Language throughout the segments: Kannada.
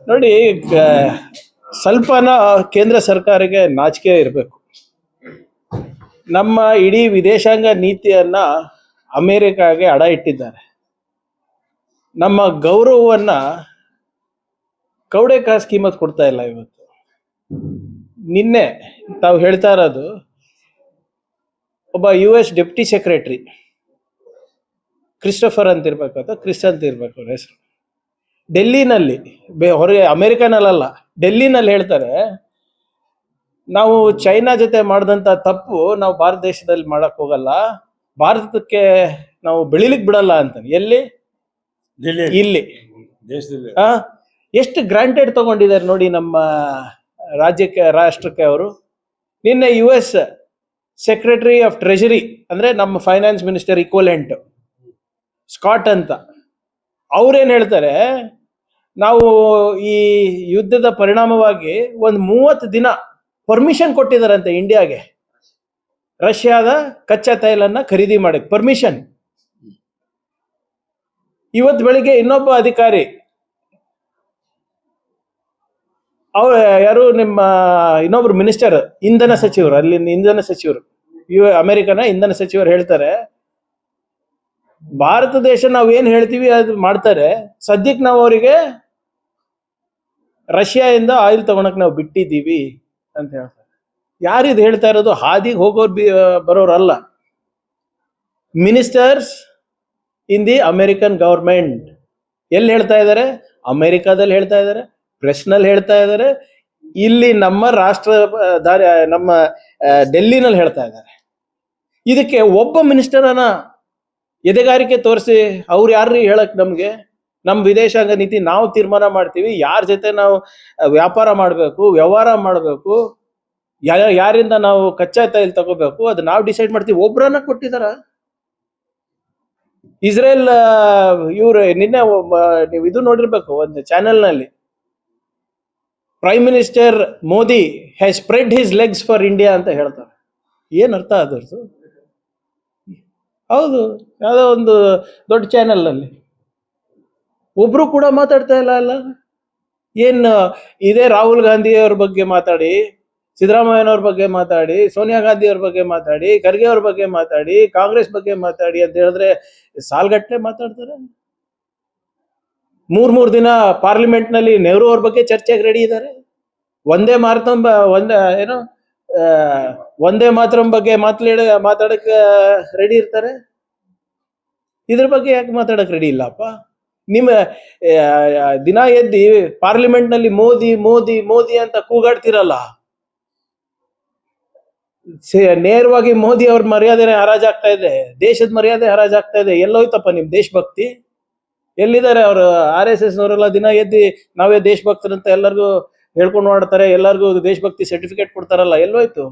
ನೋಡಿ, ಸ್ವಲ್ಪನ ಕೇಂದ್ರ ಸರ್ಕಾರಕ್ಕೆ ನಾಚಿಕೆ ಇರಬೇಕು. ನಮ್ಮ ಇಡೀ ವಿದೇಶಾಂಗ ನೀತಿಯನ್ನ ಅಮೆರಿಕಾಗೆ ಅಡ ಇಟ್ಟಿದ್ದಾರೆ. ನಮ್ಮ ಗೌರವವನ್ನ ಕೌಡೆ ಕಾಸು ಕಿಮ್ಮತ್ ಕೊಡ್ತಾ ಇಲ್ಲ. ಇವತ್ತು ನಿನ್ನೆ ತಾವು ಹೇಳ್ತಾ ಇರೋದು, ಒಬ್ಬ US ಡೆಪ್ಟಿ ಸೆಕ್ರೆಟರಿ ಕ್ರಿಸ್ಟೋಫರ್ ಅಂತ ಇರ್ಬೇಕು ಅಥವಾ ಕ್ರಿಸ್ ಅಂತ ಇರ್ಬೇಕು ಅವ್ರ ಹೆಸರು, ಡೆಲ್ಲಿನಲ್ಲಿ, ಹೊರಗೆ ಅಮೆರಿಕನಲ್ಲ, ಡೆಲ್ಲಿನಲ್ಲಿ ಹೇಳ್ತಾರೆ, ನಾವು ಚೈನಾ ಜೊತೆ ಮಾಡಿದಂತ ತಪ್ಪು ನಾವು ಭಾರತ ದೇಶದಲ್ಲಿ ಮಾಡಕ್ ಹೋಗಲ್ಲ, ಭಾರತಕ್ಕೆ ನಾವು ಬೆಳಿಲಿಕ್ಕೆ ಬಿಡಲ್ಲ ಅಂತಾನೆ. ಎಲ್ಲಿ? ಇಲ್ಲಿ ದೇಶದಲ್ಲಿ ಎಷ್ಟು ಗ್ರಾಂಟೆಡ್ ತಗೊಂಡಿದ್ದಾರೆ ನೋಡಿ ನಮ್ಮ ರಾಷ್ಟ್ರಕ್ಕೆ ಅವರು. ನಿನ್ನೆ US ಸೆಕ್ರೆಟರಿ ಆಫ್ ಟ್ರೆಜರಿ, ಅಂದ್ರೆ ನಮ್ಮ ಫೈನಾನ್ಸ್ ಮಿನಿಸ್ಟರ್ ಈಕ್ವಲೆಂಟ್ ಸ್ಕಾಟ್ ಅಂತ, ಅವ್ರೇನ್ ಹೇಳ್ತಾರೆ, ನಾವು ಈ ಯುದ್ಧದ ಪರಿಣಾಮವಾಗಿ ಒಂದು 30 ದಿನ ಪರ್ಮಿಷನ್ ಕೊಟ್ಟಿದಾರಂತೆ ಇಂಡಿಯಾಗೆ, ರಷ್ಯಾದ ಕಚ್ಚಾ ತೈಲನ್ನ ಖರೀದಿ ಮಾಡಕ್ ಪರ್ಮಿಷನ್. ಇವತ್ತು ಬೆಳಿಗ್ಗೆ ಇನ್ನೊಬ್ಬ ಅಧಿಕಾರಿ, ಅವ್ರು ಯಾರು, ನಿಮ್ಮ ಇನ್ನೊಬ್ರು ಮಿನಿಸ್ಟರ್, ಇಂಧನ ಸಚಿವರು, ಅಲ್ಲಿನ ಇಂಧನ ಸಚಿವರು, ಅಮೆರಿಕನ ಇಂಧನ ಸಚಿವರು ಹೇಳ್ತಾರೆ, ಭಾರತ ದೇಶ ನಾವ್ ಏನ್ ಹೇಳ್ತೀವಿ ಅದು ಮಾಡ್ತಾರೆ, ಸದ್ಯಕ್ಕೆ ನಾವು ಅವರಿಗೆ ರಷ್ಯಾದಿಂದ ಆಯಿಲ್ ತಗೊಳಕ್ ನಾವು ಬಿಟ್ಟಿದ್ದೀವಿ ಅಂತ ಹೇಳ್ತಾರೆ. ಯಾರಿದು ಹೇಳ್ತಾ ಇರೋದು? ಹಾದಿಗೆ ಹೋಗೋರು ಬರೋರಲ್ಲ, ministers in the American government. ಎಲ್ಲಿ ಹೇಳ್ತಾ ಇದ್ದಾರೆ? ಅಮೆರಿಕಾದಲ್ಲಿ ಹೇಳ್ತಾ ಇದ್ದಾರೆ, ಪ್ರೆಸ್ನಲ್ಲಿ ಹೇಳ್ತಾ ಇದ್ದಾರೆ, ಇಲ್ಲಿ ನಮ್ಮ ನಮ್ಮ ಡೆಲ್ಲಿನಲ್ಲಿ ಹೇಳ್ತಾ ಇದ್ದಾರೆ. ಇದಕ್ಕೆ ಒಬ್ಬ ಮಿನಿಸ್ಟರನ್ನ ಎದೆಗಾರಿಕೆ ತೋರಿಸಿ ಅವ್ರು ಯಾರ್ರೀ ಹೇಳಕ್ ನಮ್ಗೆ? ನಮ್ಮ ವಿದೇಶಾಂಗ ನೀತಿ ನಾವು ತೀರ್ಮಾನ ಮಾಡ್ತೀವಿ, ಯಾರ ಜೊತೆ ನಾವು ವ್ಯಾಪಾರ ಮಾಡಬೇಕು, ವ್ಯವಹಾರ ಮಾಡಬೇಕು, ಯಾರಿಂದ ನಾವು ಕಚ್ಚಾ ತೈಲ ತಗೋಬೇಕು, ಅದು ನಾವು ಡಿಸೈಡ್ ಮಾಡ್ತೀವಿ. ಒಬ್ರನ್ನ ಕೊಟ್ಟಿದಾರ? ಇಸ್ರೇಲ್ ಇವ್ರು ನಿನ್ನೆ ನೀವು ಇದು ನೋಡಿರ್ಬೇಕು, ಒಂದು ಚಾನೆಲ್ ನಲ್ಲಿ, prime minister Modi has spread his legs for India ಅಂತ ಹೇಳ್ತಾರೆ. ಏನ್ ಅರ್ಥ ಅದರದು? ಹೌದು, ಯಾವುದೋ ಒಂದು ದೊಡ್ಡ ಚಾನೆಲ್ ಅಲ್ಲಿ ಒಬ್ರು ಕೂಡ ಮಾತಾಡ್ತಾ ಇಲ್ಲ ಅಲ್ಲ. ಏನ್ ಇದೇ ರಾಹುಲ್ ಗಾಂಧಿ ಅವ್ರ ಬಗ್ಗೆ ಮಾತಾಡಿ, ಸಿದ್ದರಾಮಯ್ಯನವ್ರ ಬಗ್ಗೆ ಮಾತಾಡಿ, ಸೋನಿಯಾ ಗಾಂಧಿ ಅವ್ರ ಬಗ್ಗೆ ಮಾತಾಡಿ, ಖರ್ಗೆ ಅವ್ರ ಬಗ್ಗೆ ಮಾತಾಡಿ, ಕಾಂಗ್ರೆಸ್ ಬಗ್ಗೆ ಮಾತಾಡಿ ಅಂತ ಹೇಳಿದ್ರೆ ಸಾಲ್ಗಟ್ಟಲೆ ಮಾತಾಡ್ತಾರೆ. 3 ದಿನ ಪಾರ್ಲಿಮೆಂಟ್ ನಲ್ಲಿ ನೆಹರು ಅವ್ರ ಬಗ್ಗೆ ಚರ್ಚೆಗೆ ರೆಡಿ ಇದ್ದಾರೆ. ಒಂದೇ ಮಾತರಂ ಬಗ್ಗೆ ಮಾತಾಡಕ್ ರೆಡಿ ಇರ್ತಾರೆ. ಇದ್ರ ಬಗ್ಗೆ ಯಾಕೆ ಮಾತಾಡಕ್ ರೆಡಿ ಇಲ್ಲಪ್ಪ? ನಿಮ್ಮ ದಿನ ಎದ್ದಿ ಪಾರ್ಲಿಮೆಂಟ್ ನಲ್ಲಿ ಮೋದಿ ಮೋದಿ ಮೋದಿ ಅಂತ ಕೂಗಾಡ್ತಿರಲ್ಲ, ನೇರವಾಗಿ ಮೋದಿ ಅವ್ರ ಮರ್ಯಾದೆ ಹರಾಜಾಗ್ತಾ ಇದೆ, ದೇಶದ ಮರ್ಯಾದೆ ಹರಾಜಾಗ್ತಾ ಇದೆ. ಎಲ್ಲೋಯ್ತಪ್ಪ ನಿಮ್ ದೇಶಭಕ್ತಿ? ಎಲ್ಲಿದ್ದಾರೆ ಅವರು? RSS ನವರೆಲ್ಲ ದಿನ ಎದ್ದಿ ನಾವೇ ದೇಶಭಕ್ತರಂತ ಎಲ್ಲರಿಗೂ ಹೇಳ್ಕೊಂಡು ಮಾಡ್ತಾರೆ, ಎಲ್ಲರಿಗೂ ದೇಶಭಕ್ತಿ ಸರ್ಟಿಫಿಕೇಟ್ ಕೊಡ್ತಾರಲ್ಲ, ಎಲ್ಲೋಯ್ತು?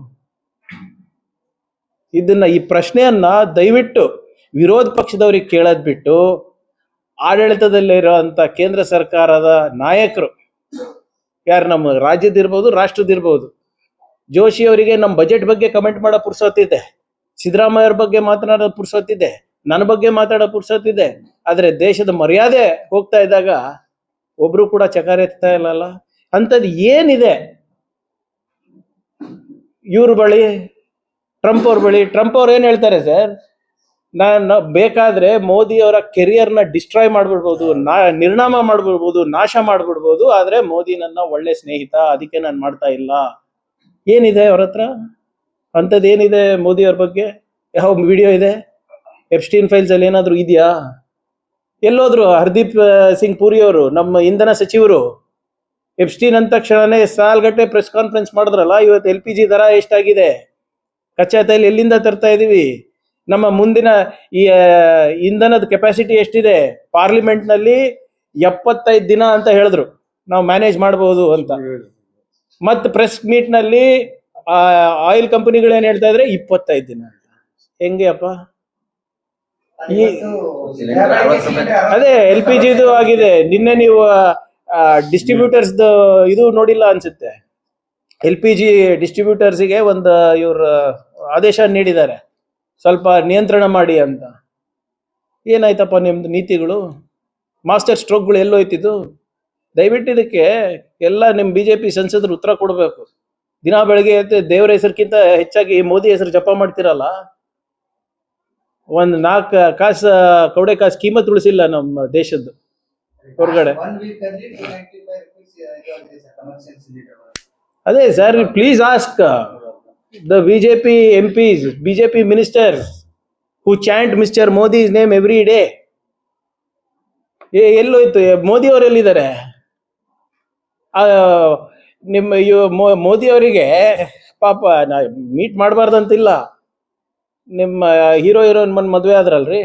ಈ ಪ್ರಶ್ನೆಯನ್ನ ದಯವಿಟ್ಟು ವಿರೋಧ ಪಕ್ಷದವ್ರಿಗೆ ಕೇಳದ್ ಬಿಟ್ಟು ಆಡಳಿತದಲ್ಲಿರುವಂತ ಕೇಂದ್ರ ಸರ್ಕಾರದ ನಾಯಕರು, ಯಾರು ನಮ್ಮ ರಾಜ್ಯದಿರ್ಬೋದು ರಾಷ್ಟ್ರದಿರ್ಬೋದು, ಜೋಶಿ ಅವರಿಗೆ ನಮ್ಮ ಬಜೆಟ್ ಬಗ್ಗೆ ಕಮೆಂಟ್ ಮಾಡೋ ಪುರ್ಸೊತ್ತಿದೆ, ಸಿದ್ದರಾಮಯ್ಯ ಅವ್ರ ಬಗ್ಗೆ ಮಾತನಾಡೋ ಪುರ್ಸೊತ್ತಿದೆ, ನನ್ನ ಬಗ್ಗೆ ಮಾತಾಡೋ ಪುರ್ಸೊತ್ತಿದೆ, ಆದ್ರೆ ದೇಶದ ಮರ್ಯಾದೆ ಹೋಗ್ತಾ ಇದ್ದಾಗ ಒಬ್ರು ಕೂಡ ಚಕಾರ ಎತ್ತಾ ಇಲ್ಲಲ್ಲ. ಅಂಥದ್ದು ಏನಿದೆ ಇವ್ರ ಬಳಿ, ಟ್ರಂಪ್ ಅವ್ರ ಬಳಿ? ಟ್ರಂಪ್ ಅವ್ರು ಏನ್ ಹೇಳ್ತಾರೆ ಸರ್, ನಾನು ಬೇಕಾದ್ರೆ ಮೋದಿ ಅವರ ಕೆರಿಯರ್ನ ಡಿಸ್ಟ್ರಾಯ್ ಮಾಡ್ಬಿಡ್ಬೋದು, ನಿರ್ನಾಮ ಮಾಡ್ಬಿಡ್ಬೋದು, ನಾಶ ಮಾಡ್ಬಿಡ್ಬೋದು, ಆದ್ರೆ ಮೋದಿ ನನ್ನ ಒಳ್ಳೆ ಸ್ನೇಹಿತ, ಅದಕ್ಕೆ ನಾನು ಮಾಡ್ತಾ ಇಲ್ಲ. ಏನಿದೆ ಅವ್ರ ಹತ್ರ? ಅಂಥದ್ದು ಏನಿದೆ ಮೋದಿ ಅವ್ರ ಬಗ್ಗೆ? ಯಾವ ವಿಡಿಯೋ ಇದೆ? ಎಪ್ಸ್ಟೀನ್ ಫೈಲ್ಸ್ ಅಲ್ಲಿ ಏನಾದ್ರು ಇದೆಯಾ? ಎಲ್ಲೋದ್ರು ಹರ್ದೀಪ್ ಸಿಂಗ್ ಪುರಿ ಅವರು, ನಮ್ಮ ಇಂಧನ ಸಚಿವರು, ಎಪ್ಸ್ಟೀನ್ ಅಂದ ತಕ್ಷಣನೇ ಸಾಲ್ಗಟ್ಟೆ ಪ್ರೆಸ್ ಕಾನ್ಫರೆನ್ಸ್ ಮಾಡಿದ್ರಲ್ಲ. ಇವತ್ತು LPG ದರ ಎಷ್ಟಾಗಿದೆ, ಕಚ್ಚಾ ತೈಲ ಎಲ್ಲಿಂದ ತರ್ತಾ ಇದೀವಿ, ನಮ್ಮ ಮುಂದಿನ ಈ ಇಂಧನದ ಕೆಪಾಸಿಟಿ ಎಷ್ಟಿದೆ, ಪಾರ್ಲಿಮೆಂಟ್ ನಲ್ಲಿ 75 ದಿನ ಅಂತ ಹೇಳಿದ್ರು ನಾವು ಮ್ಯಾನೇಜ್ ಮಾಡಬಹುದು ಅಂತ. ಮತ್ ಪ್ರೆಸ್ ಮೀಟ್ ನಲ್ಲಿ ಆಯಿಲ್ ಕಂಪನಿಗಳು ಏನ್ ಹೇಳ್ತಾ ಇದ್ರೆ 25 ದಿನ ಅಂತ. ಹೆಂಗೆ ಅಪ್ಪ? ಅದೇ LPGದು ಆಗಿದೆ. ನಿನ್ನೆ ನೀವು ಡಿಸ್ಟ್ರಿಬ್ಯೂಟರ್ಸ್ ಇದು ನೋಡಿಲ್ಲ ಅನ್ಸುತ್ತೆ. LPG ಡಿಸ್ಟ್ರಿಬ್ಯೂಟರ್ಸ್ಗೆ ಒಂದು ಇವ್ರ ಆದೇಶ ನೀಡಿದ್ದಾರೆ, ಸ್ವಲ್ಪ ನಿಯಂತ್ರಣ ಮಾಡಿ ಅಂತ. ಏನಾಯ್ತಪ್ಪ ನಿಮ್ದು ನೀತಿಗಳು? ಮಾಸ್ಟರ್ ಸ್ಟ್ರೋಕ್ಗಳು ಎಲ್ಲೋಯ್ತಿದ್ದು? ದಯವಿಟ್ಟು ಇದಕ್ಕೆ ಎಲ್ಲ ನಿಮ್ಮ ಬಿಜೆಪಿ ಸಂಸದರು ಉತ್ತರ ಕೊಡಬೇಕು. ದಿನ ಬೆಳಗ್ಗೆ ಎದ್ದು ದೇವರ ಹೆಸರಿಗಿಂತ ಹೆಚ್ಚಾಗಿ ಮೋದಿ ಹೆಸರು ಜಪ ಮಾಡ್ತಿರಲ್ಲ. ಒಂದ್ 4 ಕಾಸು ಕೌಡೆ ಕಾಸು ಕೀಮತ್ ಉಳಿಸಿಲ್ಲ ನಮ್ಮ ದೇಶದ್ದು ಹೊರಗಡೆ. ಅದೇ sir, please ask the BJP MPs, BJP ministers who chant mister Modi's name every day. ಎಲ್ಲೋಯ್ತು ಮೋದಿ ಅವರು? ಎಲ್ಲಿದ್ದಾರೆ? ನಿಮ್ಮ ಮೋದಿ ಅವರಿಗೆ ಪಾಪ ಮೀಟ್ ಮಾಡಬಾರ್ದಂತಿಲ್ಲ. ನಿಮ್ಮ ಹೀರೋಯಿನ್ ಮದ್ವೆ ಆದ್ರಲ್ರಿ,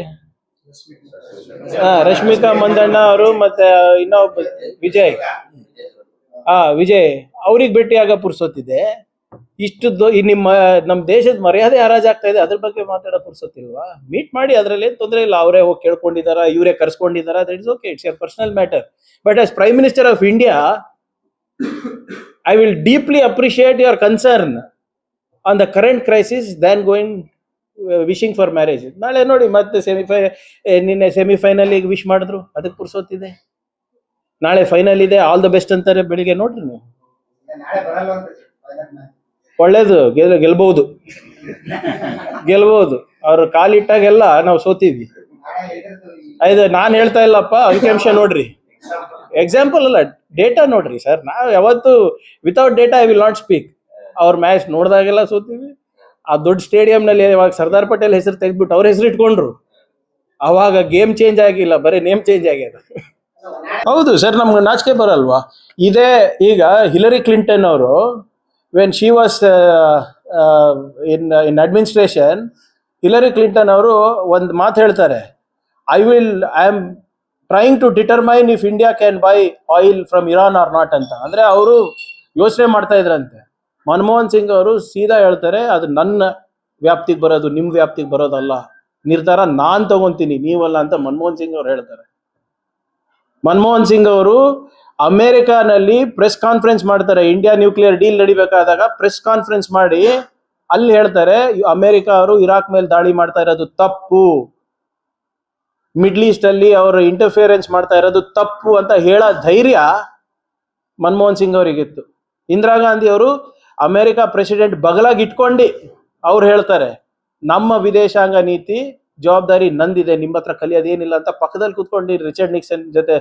ರಶ್ಮಿಕಾ ಮಂದಣ್ಣ ಅವರು ಮತ್ತೆ ಇನ್ನೊಬ್ಬ ವಿಜಯ್ ಅವ್ರಿಗೆ ಭೇಟಿ ಆಗ ಪುರ್ಸೊತ್ತಿದೆ. ಇಷ್ಟದ್ದು ನಮ್ಮ ದೇಶದ ಮರ್ಯಾದೆ ಹರಾಜಾಗ್ತಾ ಇದೆ, ಅದ್ರ ಬಗ್ಗೆ ಮಾತಾಡೋ ಪುರ್ಸೊತ್ತಿಲ್ವಾ? ಮೀಟ್ ಮಾಡಿ, ಅದ್ರಲ್ಲಿ ಏನ್ ತೊಂದರೆ ಇಲ್ಲ. ಅವರೇ ಹೋಗಿ ಕೇಳ್ಕೊಂಡಿದಾರ, ಇವರೇ ಕರ್ಸ್ಕೊಂಡಿದಾರ, that is okay, it's your personal matter. But as prime minister of India, I will deeply appreciate your concern on the current crisis than going wishing for marriage. ನಾಳೆ ನೋಡಿ ಮತ್ತೆ ನಿನ್ನೆ ಸೆಮಿಫೈನಲ್ ವಿಶ್ ಮಾಡಿದ್ರು, ಅದಕ್ಕೆ ಪುರ್ಸೊತ್ತಿದೆ. ನಾಳೆ ಫೈನಲ್ ಇದೆ, ಆಲ್ ದ ಬೆಸ್ಟ್ ಅಂತಾರೆ ಬೆಳಿಗ್ಗೆ. ನೋಡ್ರಿ ನೀವು, ಒಳ್ಳೇದು, ಗೆಲ್ಬಹುದು. ಅವ್ರು ಕಾಲಿಟ್ಟಾಗೆಲ್ಲ ನಾವು ಸೋತೀವಿ. ಇದು ನಾನು ಹೇಳ್ತಾ ಇಲ್ಲಪ್ಪ, ಅಂಕಿಅಂಶ ನೋಡ್ರಿ. ಎಕ್ಸಾಂಪಲ್ ಅಲ್ಲ, ಡೇಟಾ ನೋಡ್ರಿ ಸರ್. ನಾವು ಯಾವತ್ತು without data I will not speak. ಅವ್ರ ಮ್ಯಾಚ್ ನೋಡಿದಾಗೆಲ್ಲ ಸೋತೀವಿ. ಆ ದೊಡ್ಡ ಸ್ಟೇಡಿಯಂನಲ್ಲಿ ಇವಾಗ ಸರ್ದಾರ್ ಪಟೇಲ್ ಹೆಸರು ತೆಗೆದ್ಬಿಟ್ಟು ಅವ್ರ ಹೆಸರು ಇಟ್ಕೊಂಡ್ರು. ಅವಾಗ ಗೇಮ್ ಚೇಂಜ್ ಆಗಿಲ್ಲ, ಬರೀ ನೇಮ್ ಚೇಂಜ್ ಆಗ್ಯದ. ಹೌದು ಸರ್, ನಮ್ಗೆ ನಾಚಿಕೆ ಬರಲ್ವಾ? ಇದೇ ಈಗ ಹಿಲರಿ ಕ್ಲಿಂಟನ್ ಅವರು, when she was in administration, Hillary Clinton ಅವರು ಒಂದು ಮಾತು ಹೇಳ್ತಾರೆ, I am trying to determine if India can buy oil from Iran or not ಅಂತ. ಅಂದ್ರೆ ಅವರು ಯೋಚನೆ ಮಾಡ್ತಾ ಇದ್ರಂತೆ. ಮನಮೋಹನ್ ಸಿಂಗ್ ಅವರು ಸೀದಾ ಹೇಳ್ತಾರೆ, ಅದು ನನ್ನ ವ್ಯಾಪ್ತಿಗೆ ಬರೋದು, ನಿಮ್ ವ್ಯಾಪ್ತಿಗೆ ಬರೋದಲ್ಲ, ನಿರ್ಧಾರ ನಾನ್ ತಗೊಂತೀನಿ, ನೀವಲ್ಲ ಅಂತ ಮನಮೋಹನ್ ಸಿಂಗ್ ಅವರು ಹೇಳ್ತಾರೆ. ಮನಮೋಹನ್ ಸಿಂಗ್ ಅವರು ಅಮೆರಿಕಾನಲ್ಲಿ ಪ್ರೆಸ್ ಕಾನ್ಫರೆನ್ಸ್ ಮಾಡ್ತಾರೆ. ಇಂಡಿಯಾ ನ್ಯೂಕ್ಲಿಯರ್ ಡೀಲ್ ನಡಿಬೇಕಾದಾಗ ಪ್ರೆಸ್ ಕಾನ್ಫರೆನ್ಸ್ ಮಾಡಿ ಅಲ್ಲಿ ಹೇಳ್ತಾರೆ, ಅಮೆರಿಕ ಅವರು ಇರಾಕ್ ಮೇಲೆ ದಾಳಿ ಮಾಡ್ತಾ ಇರೋದು ತಪ್ಪು, ಮಿಡ್ಲ್ ಈಸ್ಟ್ ಅಲ್ಲಿ ಅವರು ಇಂಟರ್ಫಿಯರೆನ್ಸ್ ಮಾಡ್ತಾ ಇರೋದು ತಪ್ಪು ಅಂತ ಹೇಳೋ ಧೈರ್ಯ ಮನಮೋಹನ್ ಸಿಂಗ್ ಅವರಿಗಿತ್ತು. ಇಂದಿರಾ ಗಾಂಧಿ ಅವರು ಅಮೆರಿಕ ಪ್ರೆಸಿಡೆಂಟ್ ಬಗಲಾಗಿ ಇಟ್ಕೊಂಡು ಅವ್ರು ಹೇಳ್ತಾರೆ, ನಮ್ಮ ವಿದೇಶಾಂಗ ನೀತಿ ಜವಾಬ್ದಾರಿ ನಂದಿದೆ, ನಿಮ್ಮ ಹತ್ರ ಕಲಿಯೋದೇನಿಲ್ಲ ಅಂತ ಪಕ್ಕದಲ್ಲಿ ಕೂತ್ಕೊಂಡು ರಿಚರ್ಡ್ ನಿಕ್ಸನ್ ಜೊತೆ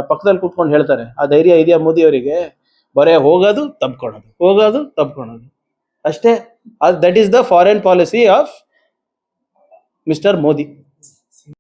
ಪಕ್ಕದಲ್ಲಿ ಕೂತ್ಕೊಂಡು ಹೇಳ್ತಾರೆ. ಆ ಧೈರ್ಯ ಇದೆಯಾ ಮೋದಿ ಅವರಿಗೆ? ಬರೇ ಹೋಗೋದು ತಪ್ಕೊಳ್ಳೋದು ಅಷ್ಟೇ. That is the foreign policy of mister Modi.